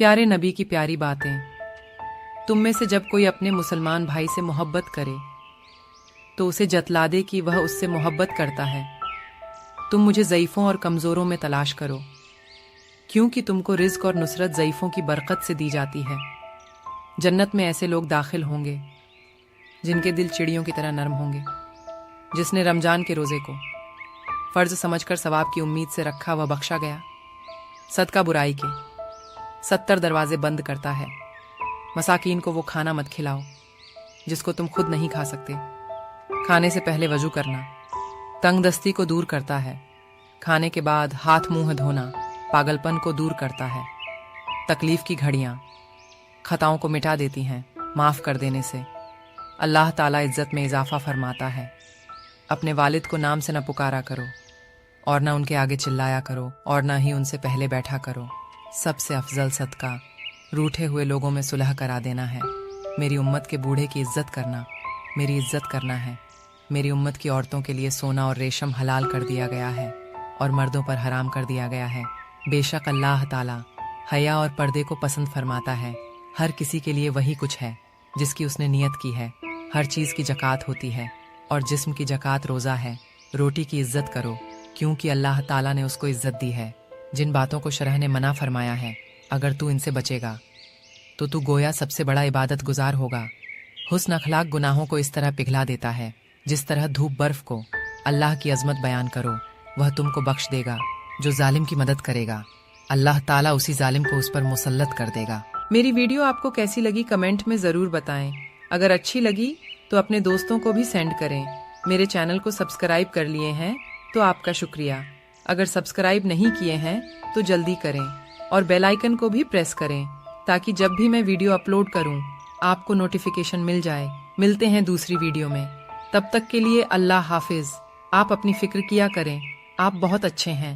प्यारे नबी की प्यारी बातें। तुम में से जब कोई अपने मुसलमान भाई से मोहब्बत करे तो उसे जतला दे कि वह उससे मोहब्बत करता है। तुम मुझे ज़ईफ़ों और कमज़ोरों में तलाश करो, क्योंकि तुमको रिज़्क़ और नुसरत ज़ईफ़ों की बरकत से दी जाती है। जन्नत में ऐसे लोग दाखिल होंगे जिनके दिल चिड़ियों की तरह नरम होंगे। जिसने रमज़ान के रोज़े को फ़र्ज़ समझकर सवाब की उम्मीद से रखा वह बख्शा गया। सदका बुराई के 70 दरवाजे बंद करता है। मसाकीन को वो खाना मत खिलाओ जिसको तुम खुद नहीं खा सकते। खाने से पहले वजू करना तंगदस्ती को दूर करता है। खाने के बाद हाथ मुंह धोना पागलपन को दूर करता है। तकलीफ की घड़ियां खताओं को मिटा देती हैं। माफ़ कर देने से अल्लाह ताला इज्जत में इजाफा फरमाता है। अपने वालिद को नाम से न पुकारा करो और न उनके आगे चिल्लाया करो और न ही उनसे पहले बैठा करो। सबसे अफजल सदका रूठे हुए लोगों में सुलह करा देना है। मेरी उम्मत के बूढ़े की इज्जत करना मेरी इज्जत करना है। मेरी उम्मत की औरतों के लिए सोना और रेशम हलाल कर दिया गया है और मर्दों पर हराम कर दिया गया है। बेशक अल्लाह ताला हया और पर्दे को पसंद फरमाता है। हर किसी के लिए वही कुछ है जिसकी उसने नियत की है। हर चीज़ की जकात होती है और जिस्म की जकात रोज़ा है। रोटी की इज्जत करो क्योंकि अल्लाह ताला ने उसको इज्जत दी है। जिन बातों को शरह ने मना फरमाया है, अगर तू इनसे बचेगा तो तू गोया सबसे बड़ा इबादत गुजार होगा। हुस्न अखलाक गुनाहों को इस तरह पिघला देता है जिस तरह धूप बर्फ को। अल्लाह की अजमत बयान करो, वह तुमको बख्श देगा। जो जालिम की मदद करेगा अल्लाह ताला उसी जालिम को उस पर मुसल्लत कर देगा। मेरी वीडियो आपको कैसी लगी कमेंट में ज़रूर बताएं। अगर अच्छी लगी तो अपने दोस्तों को भी सेंड करें। मेरे चैनल को सब्सक्राइब कर लिए हैं तो आपका शुक्रिया। अगर सब्सक्राइब नहीं किए हैं तो जल्दी करें और बेल आइकन को भी प्रेस करें ताकि जब भी मैं वीडियो अपलोड करूं आपको नोटिफिकेशन मिल जाए। मिलते हैं दूसरी वीडियो में, तब तक के लिए अल्लाह हाफिज। आप अपनी फिक्र किया करें, आप बहुत अच्छे हैं।